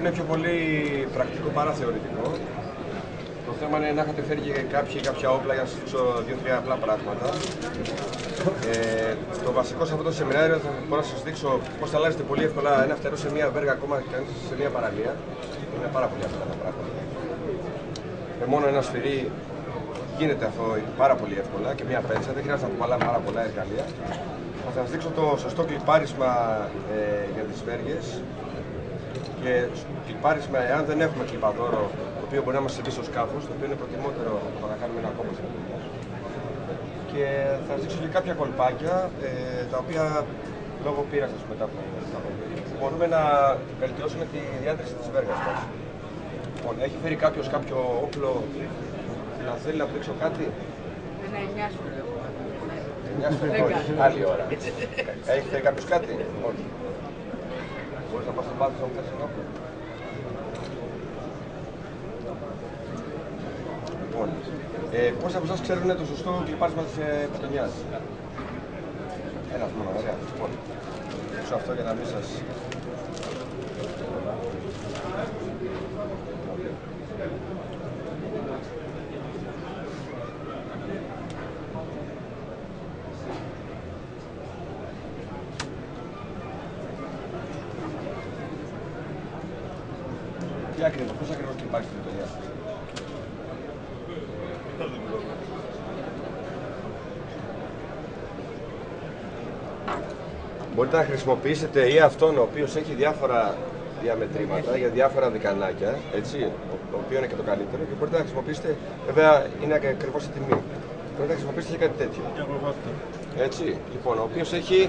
Είναι πιο πολύ πρακτικό παρά θεωρητικό. Το θέμα είναι να είχατε φέρει και κάποια όπλα για να σας δείξω 2-3 απλά πράγματα. Το βασικό σε αυτό το σεμινάριο θα μπορώ να σας δείξω πώς θα αλλάζετε πολύ εύκολα ένα φτερό σε μία βέργα, ακόμα και αν είστε σε μία παραλία. Είναι πάρα πολύ απλά τα πράγματα. Με μόνο ένα σφυρί γίνεται αυτό πάρα πολύ εύκολα και μία πέτσα, δεν χρειάζεται να κουβαλάμε πάρα πολλά εργαλεία. Θα σας δείξω το σωστό κλιπάρισμα για τις βέργες. Και κλιπάρισμα, εάν δεν έχουμε κλιπαδόρο, το οποίο μπορεί να μας συμβεί στο σκάφος, το οποίο είναι προτιμότερο από το να κάνουμε ένα κόμμα στην δουλειά. Και θα σας δείξω και κάποια κολπάκια, τα οποία λόγω πείρας μετά από τα μπορούμε να βελτιώσουμε τη διάτρηση της βέργας μας. Λοιπόν, έχει φέρει κάποιος κάποιο όπλο να θέλει να δείξω κάτι? Ένα 9 άλλη ώρα. Έχει φέρει κάποιος κάτι? Όχι. Μπορείς να πας στον πάθος να μου θες ένα όπλο? Λοιπόν, πόσοι από εσάς ξέρουν το σωστό κλιπάρισμα της πετονιάς? Ένας μόνο, ωραία. Λοιπόν, πίσω αυτό για να μην σας... Πώς ακριβώς κλιπάρεις την πετονιά? Μπορείτε να χρησιμοποιήσετε ή αυτόν ο οποίος έχει διάφορα διαμετρήματα για διάφορα δικανάκια, έτσι, το οποίο είναι και το καλύτερο, και μπορείτε να χρησιμοποιήσετε, βέβαια είναι ακριβώς η τιμή. Μπορείτε να χρησιμοποιήσετε και κάτι τέτοιο. Έτσι, λοιπόν, ο οποίος έχει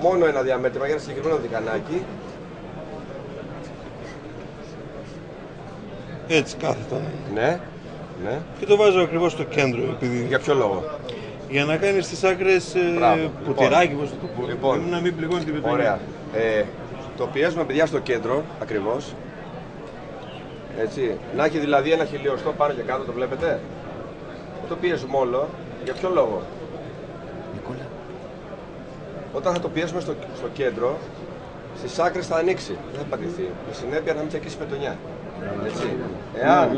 μόνο ένα διαμέτρημα για ένα συγκεκριμένο δικανάκι. Έτσι κάθετα. Ναι, ναι. Και το βάζω ακριβώς στο κέντρο. Επειδή... Για ποιο λόγο? Για να κάνει στις άκρες ποτηράκι, πώς το πω. Λοιπόν, να μην πληγώνει την πετονιά. Ωραία. Το πιέζουμε, παιδιά, στο κέντρο, ακριβώς. Έτσι. Να έχει δηλαδή ένα χιλιοστό πάνω και κάτω, το βλέπετε. Το πιέζουμε όλο. Για ποιο λόγο? Νικόλα. Όταν θα το πιέσουμε στο κέντρο, στις άκρες θα ανοίξει. Δεν θα πατηθεί. Με συνέπεια να μην τσακίσει η πετονιά. Έτσι. Εάν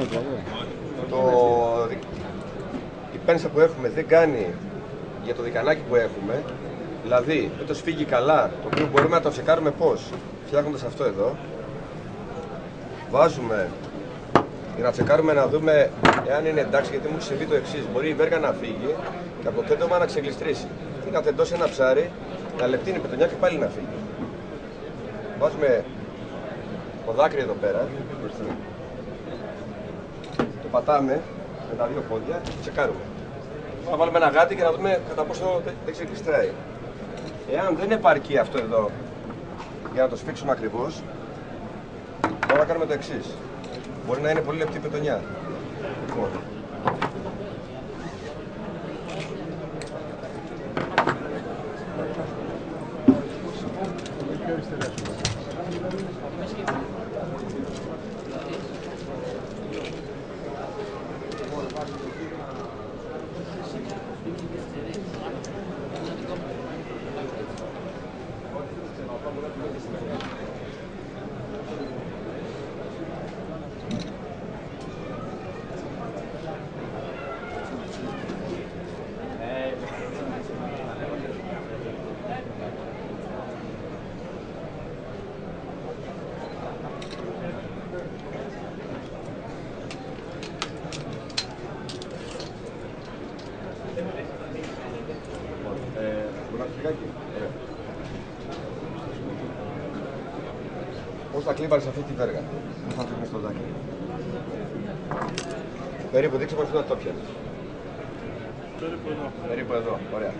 η πένσα που έχουμε δεν κάνει για το δικανάκι που έχουμε, δηλαδή δεν το σφίγγει καλά, το οποίο μπορούμε να το τσεκάρουμε πώς? Φτιάχνοντας αυτό εδώ, βάζουμε για να τσεκάρουμε να δούμε εάν είναι εντάξει, γιατί μου έχει συμβεί το εξής: μπορεί η βέργα να φύγει και από το τέντομα να ξεγλιστρήσει ή να τεντώσει ένα ψάρι, να λεπτύνει η πετονιά και πάλι να φύγει. Βάζουμε το δάκρυ εδώ πέρα, το πατάμε με τα δύο πόδια και τσεκάρουμε. Θα βάλουμε ένα γάτι και να δούμε κατά πόσο δεν ξεκλιστράει. Εάν δεν επαρκεί αυτό εδώ για να το σφίξουμε ακριβώς, μπορούμε να κάνουμε το εξής. Μπορεί να είναι πολύ λεπτή η πετονιά. Λοιπόν, πώς θα κλείπαρεις αυτή τη βέργα? Πώς θα φύγεις στο δάκρυ? Περίπου, δείξε πώς να το πιάνεις. Περίπου εδώ, ωραία.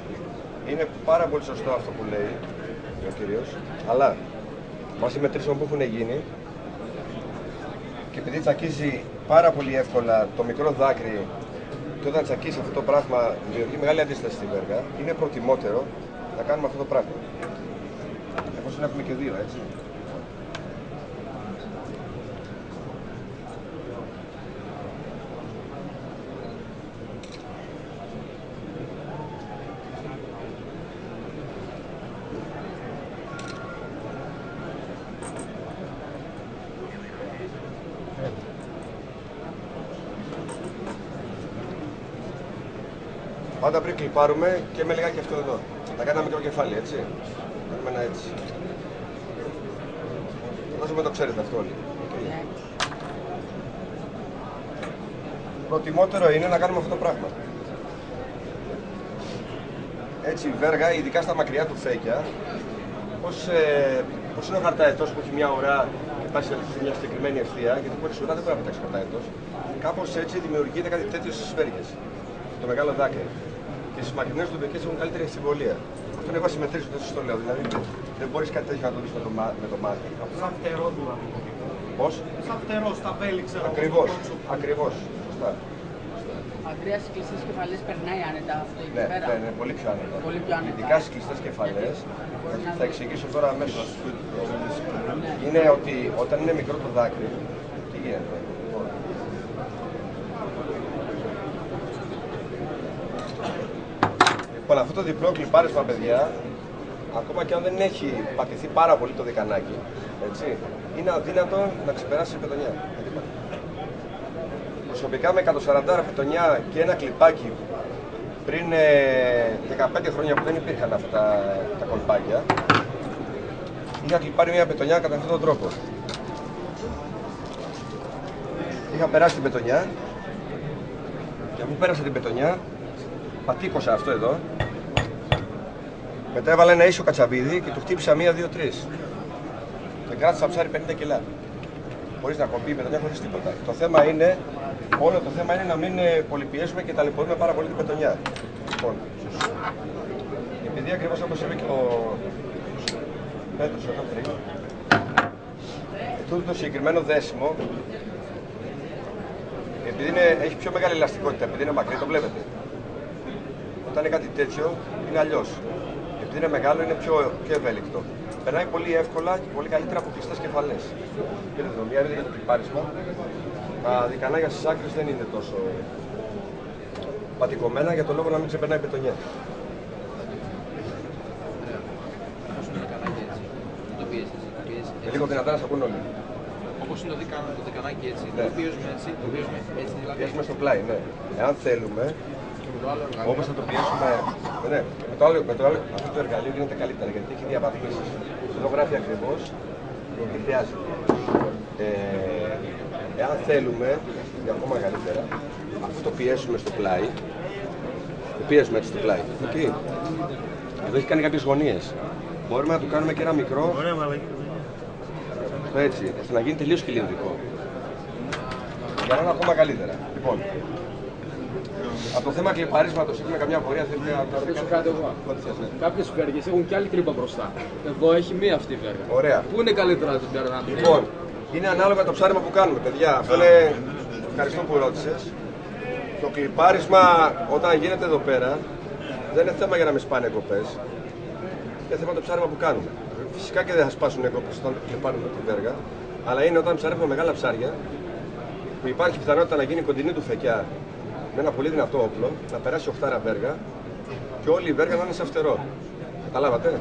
Είναι πάρα πολύ σωστό αυτό που λέει ο κύριος, αλλά μαζί μετρήσεων που έχουν γίνει και επειδή τσακίζει πάρα πολύ εύκολα το μικρό δάκρυ και όταν τσακίσει αυτό το πράγμα δημιουργεί μεγάλη αντίσταση στη βέργα, είναι προτιμότερο να κάνουμε αυτό το πράγμα. Εφόσον έχουμε και δύο, έτσι. Πάντα πριν κλιπάρουμε και με λιγάκι αυτό εδώ. Θα κάνω ένα μικρό κεφάλι, έτσι. Κάνουμε ένα έτσι. Φαντάζομαι το ξέρετε αυτό όλοι. Προτιμότερο είναι να κάνουμε αυτό το πράγμα. Έτσι η βέργα, ειδικά στα μακριά του φέκια, πώς είναι ο χαρταετός που έχει μια ουρά και πάει σε μια συγκεκριμένη ευθεία, γιατί χωρίς ουρά δεν μπορεί να πετάξει ο χαρταετός. Κάπως έτσι δημιουργείται κάτι τέτοιο στις βέργες, το μεγάλο δάκρυ. Και στις μακρινές δουλειές έχουν καλύτερη συμβολία. Αυτό είναι εγώ συμμετρήσω, δεν σας το λέω. Δηλαδή δεν μπορείς κάτι τέτοιο να το δεις με το μάτι. Σαν φτερό δηλαδή. Πώς? Σαν φτερό στα βέλη, ξέρω. Ακριβώς. Σωστά. Αντρέα, στις κλειστές κεφαλές περνάει άνετα αυτό εκεί πέρα. Ναι, πολύ πιο άνετα. Πολύ πιο άνετα. Ειδικά στις κλειστές κεφαλές, θα εξηγήσω τώρα αμέσως. Είναι ότι όταν είναι μικρό το δάκρυ, τι γίνεται? Λοιπόν, αυτό το διπλό κλιπάρισμα, παιδιά, ακόμα και αν δεν έχει πατηθεί πάρα πολύ το δικανάκι, έτσι, είναι αδύνατο να ξεπεράσει η πετονιά. Προσωπικά με 140 πετονιά και ένα κλιπάκι πριν 15 χρόνια που δεν υπήρχαν αυτά τα κολπάκια, είχα κλιπάρει μια πετονιά κατά αυτόν τον τρόπο. Είχα περάσει την πετονιά και αφού πέρασα την πετονιά, πατήκωσα αυτό εδώ. Μετά έβαλα ένα ίσιο κατσαβίδι και του χτύπησα 1, 2, 3. Και κράτησα ψάρι 50 κιλά. Χωρίς να κοπεί η πετονιά, χωρίς τίποτα. Όλο το θέμα είναι να μην πολυπιέσουμε και ταλαιπωρούμε πάρα πολύ την πετονιά. Λοιπόν, επειδή ακριβώς όπως είπε και ο Πέτρος εδώ πριν, τούτο το συγκεκριμένο δέσιμο, επειδή έχει πιο μεγάλη ελαστικότητα, επειδή είναι μακρύ, το βλέπετε. Όταν είναι κάτι τέτοιο, είναι αλλιώς. Επειδή είναι μεγάλο, είναι πιο ευέλικτο. Περνάει πολύ εύκολα και πολύ καλύτερα από κλειστές κεφαλές. Πήρε εδώ μία, είδατε το κλιπάρισμα. Τα δικανάγια στις άκρες δεν είναι τόσο πατικωμένα για το λόγο να μην ξεπερνάει η πετονιά. Λίγο δυνατά να σας ακούν όλοι. Όπως είναι το δικανάκι έτσι, το πιέζουμε έτσι, δηλαδή. Πιέζουμε στο πλάι, ναι. Εάν θέλουμε, όπως θα το πιέσουμε, ναι, με το άλλο, αυτό το εργαλείο γίνεται καλύτερα γιατί έχει διαβαθμίσεις. Εδώ γράφει ακριβώς τι χρειάζεται. Εάν θέλουμε, για ακόμα καλύτερα, αφού το πιέσουμε στο πλάι, το πιέσουμε έτσι στο πλάι, okay. Εδώ έχει κάνει κάποιες γωνίες. Μπορούμε να του κάνουμε και ένα μικρό, έτσι, ώστε να γίνει τελείως χιλινδρικό. Για να είναι ακόμα καλύτερα. Λοιπόν, από το θέμα κλιπαρίσματος έχουμε καμιά απορία, θέλετε να το ρωτήσω κάτι εγώ. Κάποιες βέργες έχουν και άλλη τρύπα μπροστά. Εδώ έχει μία αυτή η βέργα. Ωραία. Πού είναι καλύτερα να την περνάμε? Λοιπόν, είναι ανάλογα το ψάρεμα που κάνουμε, παιδιά. Αυτό είναι. Ευχαριστώ που ρώτησες. Το κλιπάρισμα όταν γίνεται εδώ πέρα δεν είναι θέμα για να με σπάνε εκοπές. Είναι θέμα το ψάρεμα που κάνουμε. Φυσικά και δεν θα σπάσουν εκοπές όταν κλιπάρουμε τη βέργα, αλλά είναι όταν ψαρεύουμε μεγάλα ψάρια που υπάρχει πιθανότητα να γίνει κοντινή του φεκιά με ένα πολύ δυνατό όπλο, να περάσει 8 βέργα και όλη η βέργα να είναι σε φτερό. Καταλάβατε?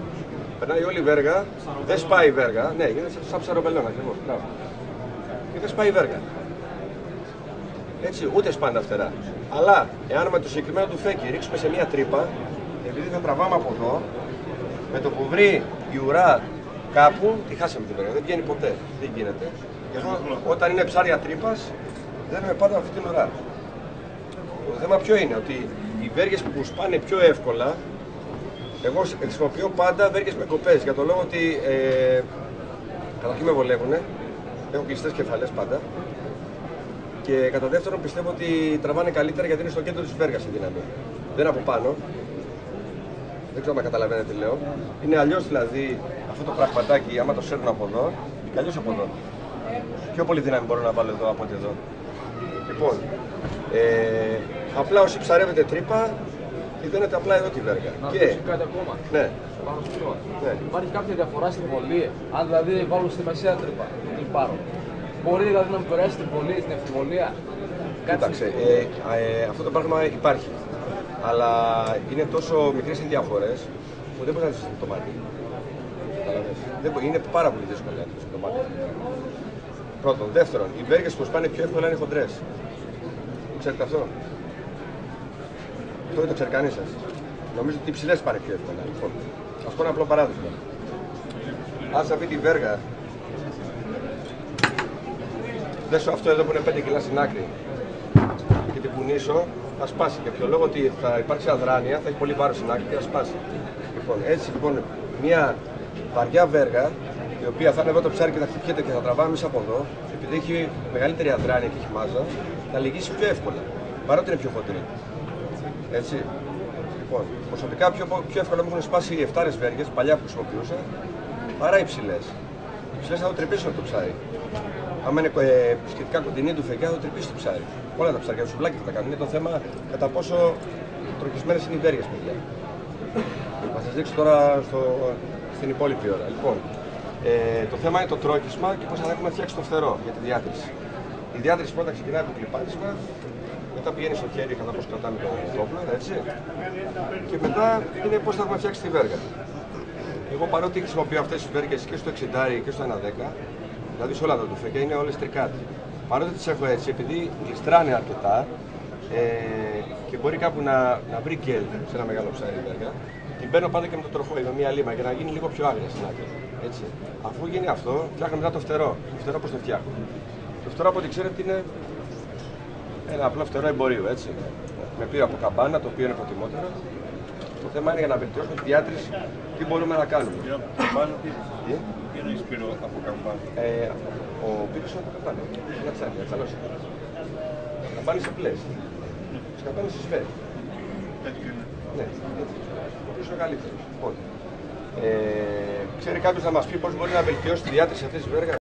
Περνάει όλη η βέργα, δεν σπάει η βέργα, ναι, γίνεται σαν ψαροπελόν ακριβώς. Και δεν σπάει η βέργα. Έτσι, ούτε σπάνε τα φτερά. Αλλά εάν με το συγκεκριμένο του φέκι ρίξουμε σε μια τρύπα, επειδή θα τραβάμε από εδώ, με το που βρει η ουρά κάπου, τη χάσαμε την βέργα. Δεν βγαίνει ποτέ. Δεν γίνεται. Γι' αυτό όταν είναι ψάρια τρύπας, δένουμε πάντα αυτή την ουρά. Το θέμα ποιο είναι, ότι οι βέργες που σπάνε πιο εύκολα, εγώ χρησιμοποιώ πάντα βέργες με κοπές, για το λόγο ότι καταρχήν με βολεύουν, έχω κλειστές κεφαλές πάντα και κατά δεύτερον πιστεύω ότι τραβάνε καλύτερα γιατί είναι στο κέντρο της βέργας η δύναμη. Δεν είναι από πάνω, δεν ξέρω αν καταλαβαίνετε τι λέω. Είναι αλλιώς δηλαδή αυτό το πραγματάκι, άμα το σέρνω από εδώ, και αλλιώς από εδώ. Πιο πολύ δύναμη μπορώ να βάλω εδώ από ότι εδώ. Λοιπόν, απλά όσοι ψαρεύετε τρύπα, δίνετε απλά εδώ τη βέργα. Να ρωτήσω κάτι ακόμα. Ναι. Πάνω στο πλοίο. Ναι. Υπάρχει κάποια διαφορά στη βολή, αν δηλαδή βάλω στη μεσαία τρύπα, το κλιπάρω. Μπορεί δηλαδή να μου περάσει την βολή, την ευθυμβολία? Κοίταξε, αυτό το πράγμα υπάρχει. Αλλά είναι τόσο μικρές οι διαφορές που δεν μπορεί να ζήσεις το μάτι. Είναι πάρα πολύ δύσκολο να ζήσεις το μάτι. Πρώτον. Δεύτερον, οι βέργες που σπάνε πιο εύκολα είναι χοντρές. Ξέρετε αυτό? Αυτό είναι το ξερκανί σας. Νομίζω ότι οι ψηλές πάνε πιο εύκολα. Λοιπόν, ας πω ένα απλό παράδειγμα. Αν σε αυτή τη βέργα δέσω αυτό εδώ που είναι 5 κιλά στην άκρη και την κουνήσω, θα σπάσει. Και ποιο λόγο ότι θα υπάρξει αδράνεια, θα έχει πολύ βάρος στην άκρη και θα σπάσει. Λοιπόν, έτσι λοιπόν, μια βαριά βέργα, η οποία θα είναι εδώ το ψάρι και θα χτυπιέται και θα τραβάμε μέσα από εδώ, επειδή έχει μεγαλύτερη αδράνεια και έχει μάζα, θα λυγίσει πιο εύκολα. Παρότι είναι πιο χοντρή. Έτσι. Λοιπόν, προσωπικά πιο εύκολα μου έχουν σπάσει οι 7 βέργες, παλιά που χρησιμοποιούσα, παρά οι ψηλές. Οι ψηλές θα το τρυπήσουν το ψάρι. Άμα είναι σχετικά κοντινή του φεγγιά, θα το τρυπήσει το ψάρι. Όλα τα ψάρια, το σουβλάκι θα τα κάνουν. Είναι το θέμα κατά πόσο τροχισμένες είναι οι βέργες, παιδιά. Θα σας δείξω τώρα στην υπόλοιπη ώρα. Λοιπόν, το θέμα είναι το τρόκισμα και πώς θα έχουμε φτιάξει το φτερό για τη διάτρηση. Η διάτρηση πρώτα ξεκινάει από το κλιπάρισμα, μετά πηγαίνει στο χέρι κατά πώς κρατάμε το όπλο, έτσι. Και μετά είναι πώς θα έχουμε φτιάξει τη βέργα. Εγώ παρότι χρησιμοποιώ αυτές τις βέργες και στο 60 και στο 110, δηλαδή σε όλα τα τουφέκια είναι όλες τρικάτι. Παρότι τις έχω έτσι, επειδή γλιστράνε αρκετά και μπορεί κάπου να βρει γκέλ σε ένα μεγάλο ψάρι η βέργα, την παίρνω πάντα και με το τροχόι, με μία λίμα για να γίνει λίγο πιο άγρια στην άκρη. Έτσι. Αφού γίνει αυτό, φτιάχνω μετά το φτερό. Το φτερό πώς το φτιάχνω. Το φτερό από ό,τι ξέρετε είναι ένα απλό φτερό εμπορίου, έτσι. Με πύρο από καμπάνα, το οποίο είναι προτιμότερο. Το θέμα είναι για να βελτιώσουμε τη διάτρηση, τι μπορούμε να κάνουμε. Τι εννοείς πύρο από καμπάνα? Ο πύρος είναι από καμπάνα. Ένα τσάρι, ένα τσαλόσι. Καμπάνες απλές. Τις καμπάνες στις σφαίρες. Έτσι είναι. Ναι, έτσι. Ο πύρος είναι καλύτερος. Ξέρει κάποιος να μας πει πώς μπορεί να βελτιώσει τη διάτρηση αυτής της βέργας?